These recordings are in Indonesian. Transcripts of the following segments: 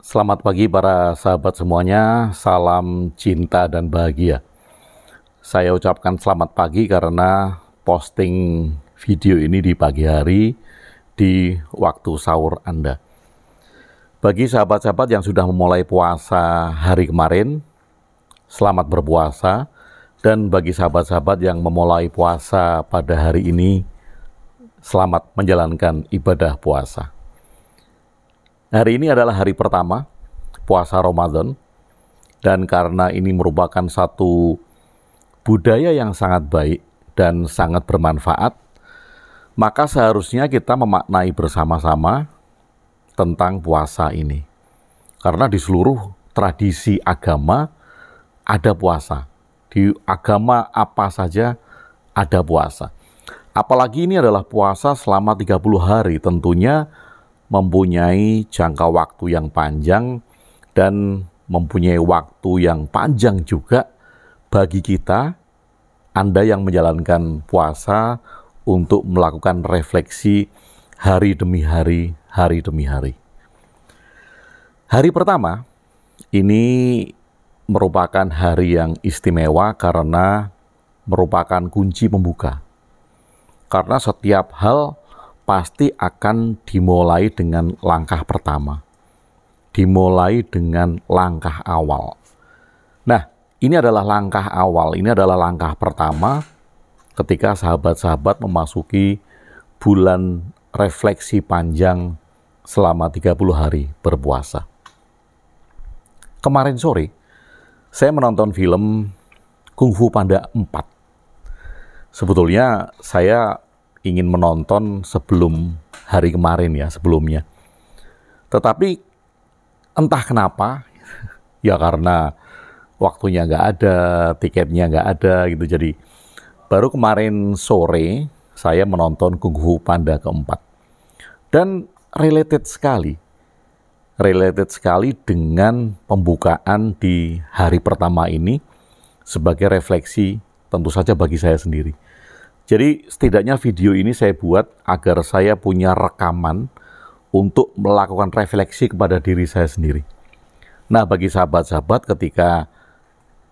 Selamat pagi para sahabat semuanya, salam cinta dan bahagia. Saya ucapkan selamat pagi karena posting video ini di pagi hari di waktu sahur Anda. Bagi sahabat-sahabat yang sudah memulai puasa hari kemarin, selamat berpuasa. Dan bagi sahabat-sahabat yang memulai puasa pada hari ini, selamat menjalankan ibadah puasa. Hari ini adalah hari pertama puasa Ramadan, dan karena ini merupakan satu budaya yang sangat baik dan sangat bermanfaat, maka seharusnya kita memaknai bersama-sama tentang puasa ini. Karena di seluruh tradisi agama ada puasa. Di agama apa saja ada puasa. Apalagi ini adalah puasa selama 30 hari, tentunya mempunyai jangka waktu yang panjang dan mempunyai waktu yang panjang juga bagi kita, Anda yang menjalankan puasa, untuk melakukan refleksi hari demi hari, hari demi hari. Hari pertama ini merupakan hari yang istimewa karena merupakan kunci pembuka. Karena setiap hal pasti akan dimulai dengan langkah pertama. Dimulai dengan langkah awal. Nah, ini adalah langkah awal, ini adalah langkah pertama ketika sahabat-sahabat memasuki bulan refleksi panjang selama 30 hari berpuasa. Kemarin sore, saya menonton film Kung Fu Panda 4. Sebetulnya saya ingin menonton sebelum hari kemarin ya, sebelumnya. Tetapi entah kenapa, ya karena waktunya nggak ada, tiketnya nggak ada gitu. Jadi baru kemarin sore saya menonton Kung Fu Panda keempat. Dan related sekali dengan pembukaan di hari pertama ini sebagai refleksi tentu saja bagi saya sendiri. Jadi setidaknya video ini saya buat agar saya punya rekaman untuk melakukan refleksi kepada diri saya sendiri. Nah, bagi sahabat-sahabat ketika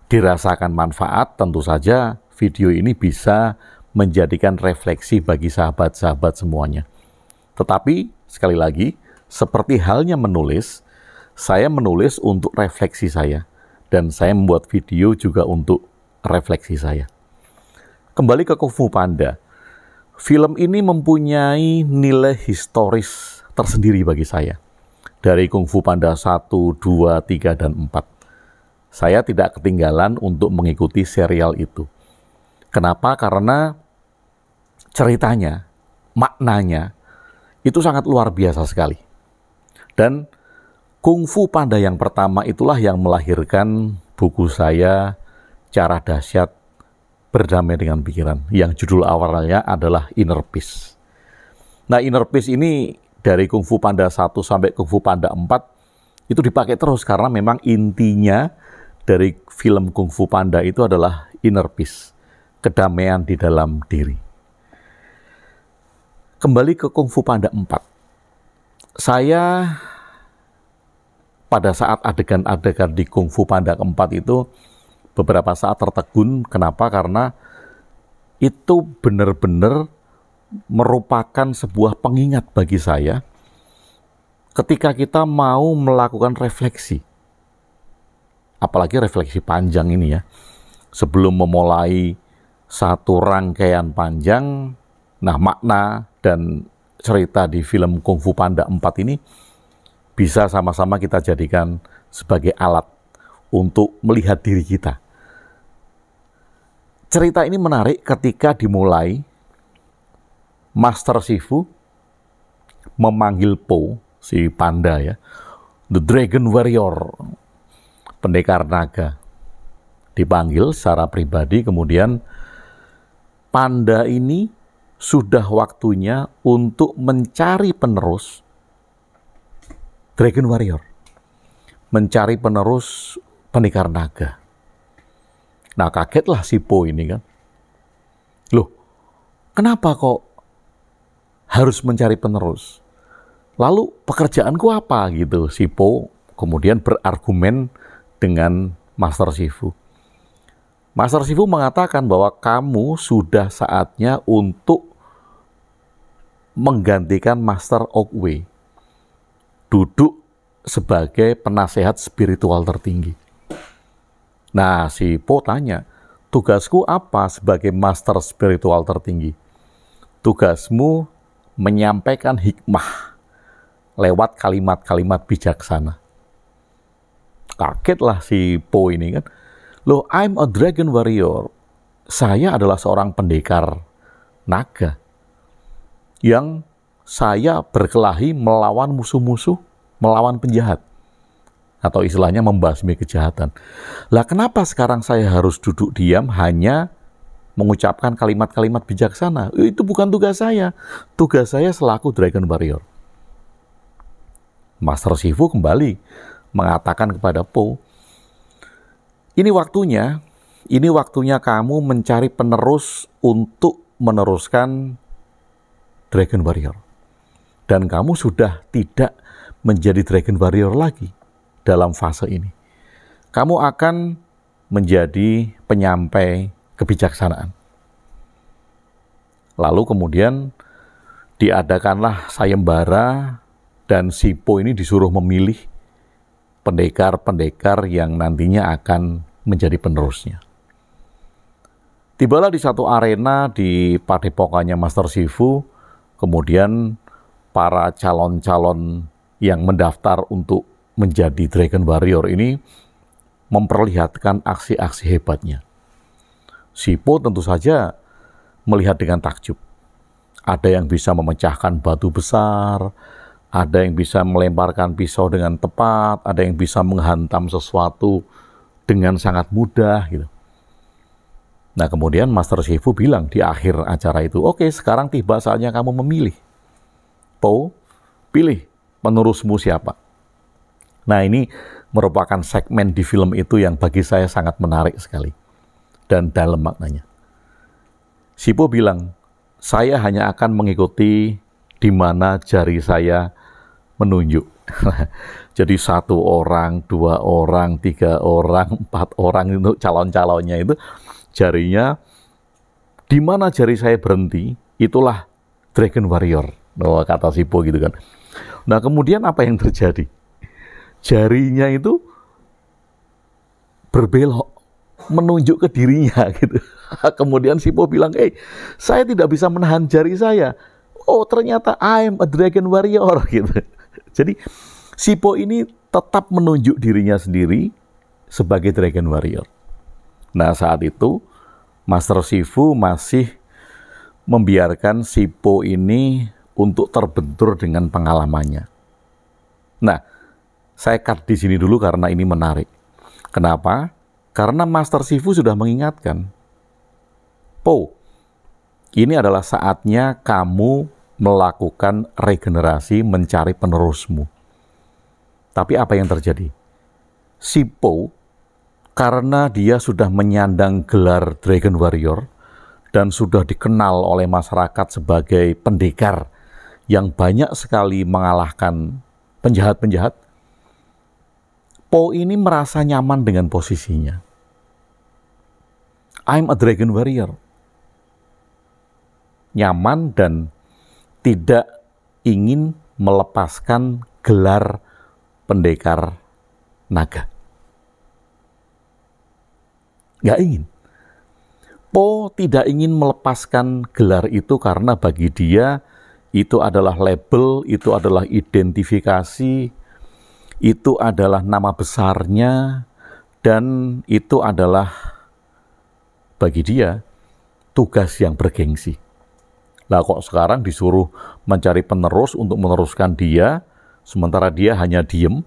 dirasakan manfaat, tentu saja video ini bisa menjadikan refleksi bagi sahabat-sahabat semuanya. Tetapi sekali lagi, seperti halnya menulis, saya menulis untuk refleksi saya, dan saya membuat video juga untuk refleksi saya. Kembali ke Kung Fu Panda, film ini mempunyai nilai historis tersendiri bagi saya. Dari Kung Fu Panda 1, 2, 3, dan 4. Saya tidak ketinggalan untuk mengikuti serial itu. Kenapa? Karena ceritanya, maknanya, itu sangat luar biasa sekali. Dan Kung Fu Panda yang pertama itulah yang melahirkan buku saya, Cara Dahsyat Berdamai dengan Pikiran, yang judul awalnya adalah Inner Peace. Nah, Inner Peace ini dari Kung Fu Panda 1 sampai Kung Fu Panda 4 itu dipakai terus karena memang intinya dari film Kung Fu Panda itu adalah Inner Peace, kedamaian di dalam diri. Kembali ke Kung Fu Panda 4. Saya pada saat adegan-adegan di Kung Fu Panda keempat itu beberapa saat tertegun. Kenapa? Karena itu benar-benar merupakan sebuah pengingat bagi saya ketika kita mau melakukan refleksi. Apalagi refleksi panjang ini ya. Sebelum memulai satu rangkaian panjang, nah makna dan cerita di film Kung Fu Panda 4 ini bisa sama-sama kita jadikan sebagai alat untuk melihat diri kita. Cerita ini menarik ketika dimulai Master Shifu memanggil Po, si panda ya, The Dragon Warrior, pendekar naga. Dipanggil secara pribadi, kemudian panda ini sudah waktunya untuk mencari penerus Dragon Warrior, mencari penerus pendekar naga. Nah, kagetlah si Po ini kan. Loh, kenapa kok harus mencari penerus? Lalu pekerjaanku apa gitu? Si Po kemudian berargumen dengan Master Shifu. Master Shifu mengatakan bahwa kamu sudah saatnya untuk menggantikan Master Oogway, duduk sebagai penasehat spiritual tertinggi. Nah, si Po tanya, tugasku apa sebagai Master spiritual tertinggi? Tugasmu menyampaikan hikmah lewat kalimat-kalimat bijaksana. Kagetlah si Po ini kan. Loh, I'm a dragon warrior. Saya adalah seorang pendekar naga yang saya berkelahi melawan musuh-musuh, melawan penjahat. Atau istilahnya membasmi kejahatan. Lah kenapa sekarang saya harus duduk diam hanya mengucapkan kalimat-kalimat bijaksana? Itu bukan tugas saya. Tugas saya selaku dragon warrior. Master Shifu kembali mengatakan kepada Po, ini waktunya kamu mencari penerus untuk meneruskan Dragon Warrior. Dan kamu sudah tidak menjadi Dragon Warrior lagi dalam fase ini. Kamu akan menjadi penyampai kebijaksanaan. Lalu kemudian diadakanlah sayembara dan si Po ini disuruh memilih pendekar-pendekar yang nantinya akan menjadi penerusnya. Tibalah di satu arena di padepokannya Master Shifu, kemudian para calon-calon yang mendaftar untuk menjadi Dragon Warrior ini memperlihatkan aksi-aksi hebatnya. Si Po tentu saja melihat dengan takjub. Ada yang bisa memecahkan batu besar, ada yang bisa melemparkan pisau dengan tepat, ada yang bisa menghantam sesuatu dengan sangat mudah gitu. Nah kemudian Master Shifu bilang di akhir acara itu, oke, sekarang tiba saatnya kamu memilih. Po, pilih penerusmu siapa. Nah ini merupakan segmen di film itu yang bagi saya sangat menarik sekali dan dalam maknanya. Si Po bilang, saya hanya akan mengikuti di mana jari saya menunjuk. Jadi 1 orang, 2 orang, 3 orang, 4 orang itu calon-calonnya itu jarinya di mana jari saya berhenti, itulah Dragon Warrior. Oh, kata si Po gitu kan. Nah, kemudian apa yang terjadi? Jarinya itu berbelok menunjuk ke dirinya gitu. Kemudian si Po bilang, saya tidak bisa menahan jari saya. Oh, ternyata I'm a Dragon Warrior gitu. Jadi si Po ini tetap menunjuk dirinya sendiri sebagai Dragon Warrior. Nah saat itu Master Shifu masih membiarkan si Po ini untuk terbentur dengan pengalamannya. Nah, saya cut di sini dulu karena ini menarik. Kenapa? Karena Master Shifu sudah mengingatkan, Po, ini adalah saatnya kamu melakukan regenerasi, mencari penerusmu. Tapi apa yang terjadi? Si Po, karena dia sudah menyandang gelar Dragon Warrior dan sudah dikenal oleh masyarakat sebagai pendekar yang banyak sekali mengalahkan penjahat-penjahat, Po ini merasa nyaman dengan posisinya. I'm a Dragon Warrior. Nyaman dan tidak ingin melepaskan gelar pendekar naga. Nggak ingin. Po tidak ingin melepaskan gelar itu karena bagi dia itu adalah label, itu adalah identifikasi, itu adalah nama besarnya, dan itu adalah bagi dia tugas yang bergengsi. Lah kok sekarang disuruh mencari penerus untuk meneruskan dia, sementara dia hanya diem,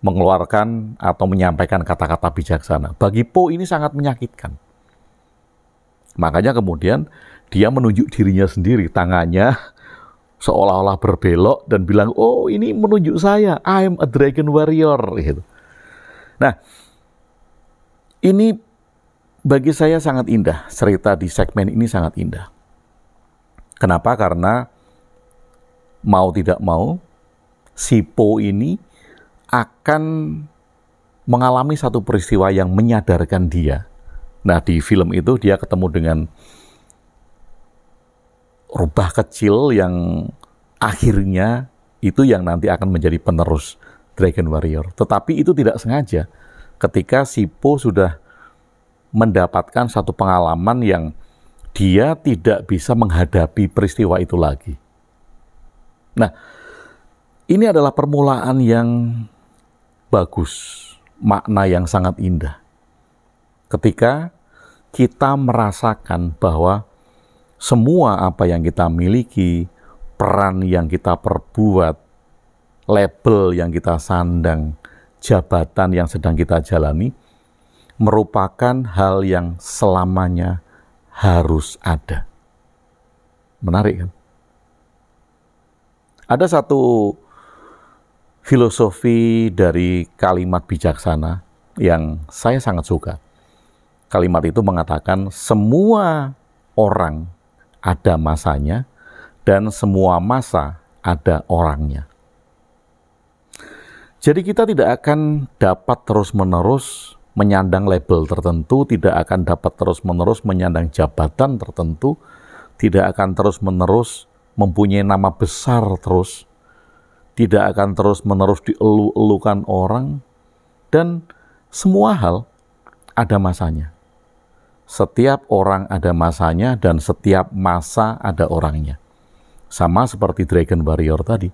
mengeluarkan atau menyampaikan kata-kata bijaksana. Bagi Po ini sangat menyakitkan. Makanya kemudian dia menunjuk dirinya sendiri, tangannya seolah-olah berbelok dan bilang, oh ini menunjuk saya, I'm a Dragon Warrior. Gitu. Nah, ini bagi saya sangat indah, cerita di segmen ini sangat indah. Kenapa? Karena mau tidak mau, si Po ini akan mengalami satu peristiwa yang menyadarkan dia. Nah, di film itu dia ketemu dengan rubah kecil yang akhirnya itu yang nanti akan menjadi penerus Dragon Warrior. Tetapi itu tidak sengaja ketika si Po sudah mendapatkan satu pengalaman yang dia tidak bisa menghadapi peristiwa itu lagi. Nah, ini adalah permulaan yang bagus, makna yang sangat indah. Ketika kita merasakan bahwa semua apa yang kita miliki, peran yang kita perbuat, label yang kita sandang, jabatan yang sedang kita jalani, merupakan hal yang selamanya harus ada. Menarik kan? Ada satu filosofi dari kalimat bijaksana yang saya sangat suka. Kalimat itu mengatakan semua orang ada masanya dan semua masa ada orangnya. Jadi kita tidak akan dapat terus-menerus menyandang label tertentu, tidak akan dapat terus-menerus menyandang jabatan tertentu, tidak akan terus-menerus mempunyai nama besar terus, tidak akan terus-menerus dielu-elukan orang, dan semua hal ada masanya. Setiap orang ada masanya dan setiap masa ada orangnya. Sama seperti Dragon Warrior tadi.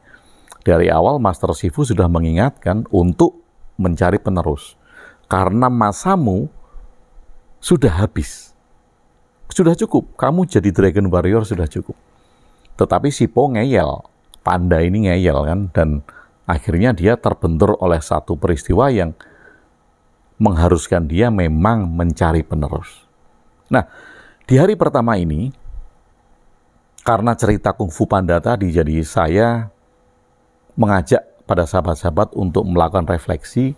Dari awal Master Shifu sudah mengingatkan untuk mencari penerus. Karena masamu sudah habis. Sudah cukup, kamu jadi Dragon Warrior sudah cukup. Tetapi si Po ngeyel, panda ini ngeyel kan, dan akhirnya dia terbentur oleh satu peristiwa yang mengharuskan dia memang mencari penerus. Nah, di hari pertama ini, karena cerita Kung Fu Panda tadi, jadi saya mengajak pada sahabat-sahabat untuk melakukan refleksi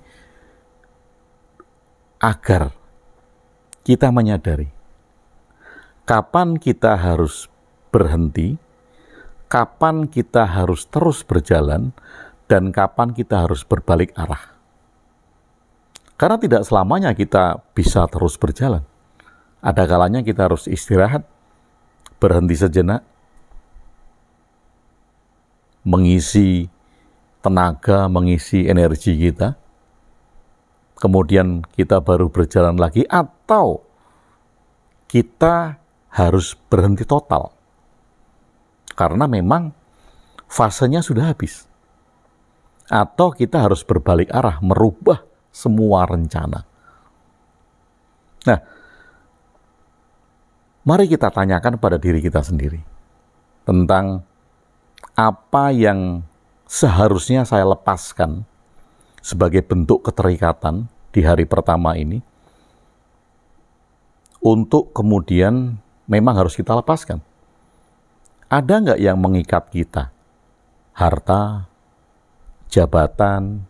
agar kita menyadari kapan kita harus berhenti, kapan kita harus terus berjalan, dan kapan kita harus berbalik arah. Karena tidak selamanya kita bisa terus berjalan. Ada kalanya kita harus istirahat, berhenti sejenak, mengisi tenaga, mengisi energi kita, kemudian kita baru berjalan lagi, atau kita harus berhenti total. Karena memang fasenya sudah habis. Atau kita harus berbalik arah, merubah semua rencana. Nah, mari kita tanyakan pada diri kita sendiri tentang apa yang seharusnya saya lepaskan sebagai bentuk keterikatan di hari pertama ini, untuk kemudian memang harus kita lepaskan. Ada nggak yang mengikat kita? Harta, jabatan,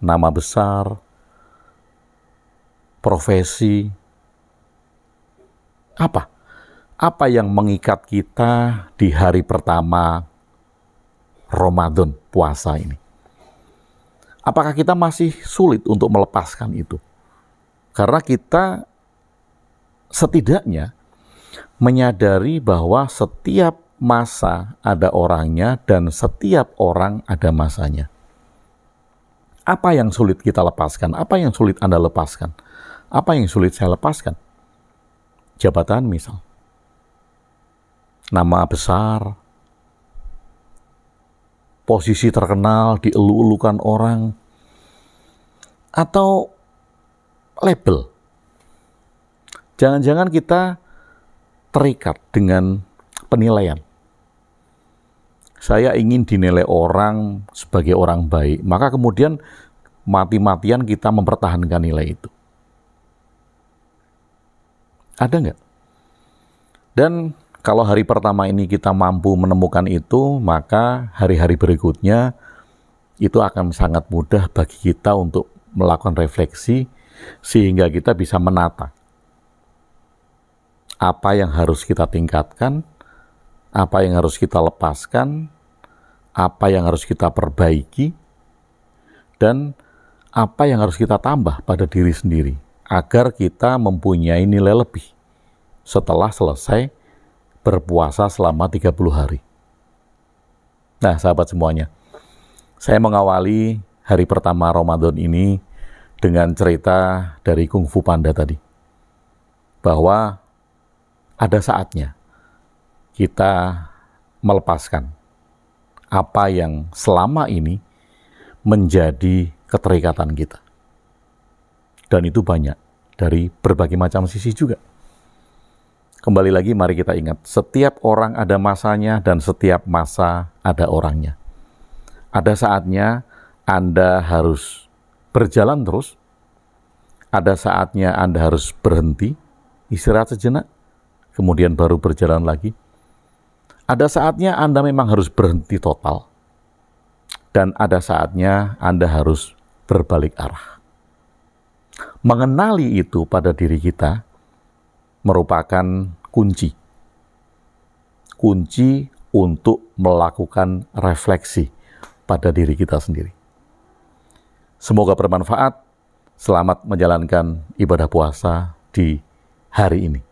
nama besar, profesi, apa? Apa yang mengikat kita di hari pertama Ramadan, puasa ini? Apakah kita masih sulit untuk melepaskan itu? Karena kita setidaknya menyadari bahwa setiap masa ada orangnya dan setiap orang ada masanya. Apa yang sulit kita lepaskan? Apa yang sulit Anda lepaskan? Apa yang sulit saya lepaskan? Jabatan misal. Nama besar, posisi terkenal, dielu-elukan orang, atau label. Jangan-jangan kita terikat dengan penilaian. Saya ingin dinilai orang sebagai orang baik, maka kemudian mati-matian kita mempertahankan nilai itu. Ada nggak? Dan kalau hari pertama ini kita mampu menemukan itu, maka hari-hari berikutnya itu akan sangat mudah bagi kita untuk melakukan refleksi sehingga kita bisa menata apa yang harus kita tingkatkan, apa yang harus kita lepaskan, apa yang harus kita perbaiki, dan apa yang harus kita tambah pada diri sendiri agar kita mempunyai nilai lebih setelah selesai berpuasa selama 30 hari. Nah, sahabat semuanya, saya mengawali hari pertama Ramadan ini dengan cerita dari Kung Fu Panda tadi, bahwa ada saatnya kita melepaskan apa yang selama ini menjadi keterikatan kita. Dan itu banyak, dari berbagai macam sisi juga. Kembali lagi, mari kita ingat, setiap orang ada masanya dan setiap masa ada orangnya. Ada saatnya Anda harus berjalan terus, ada saatnya Anda harus berhenti, istirahat sejenak, kemudian baru berjalan lagi. Ada saatnya Anda memang harus berhenti total, dan ada saatnya Anda harus berbalik arah. Mengenali itu pada diri kita merupakan kunci untuk melakukan refleksi pada diri kita sendiri. Semoga bermanfaat. Selamat menjalankan ibadah puasa di hari ini.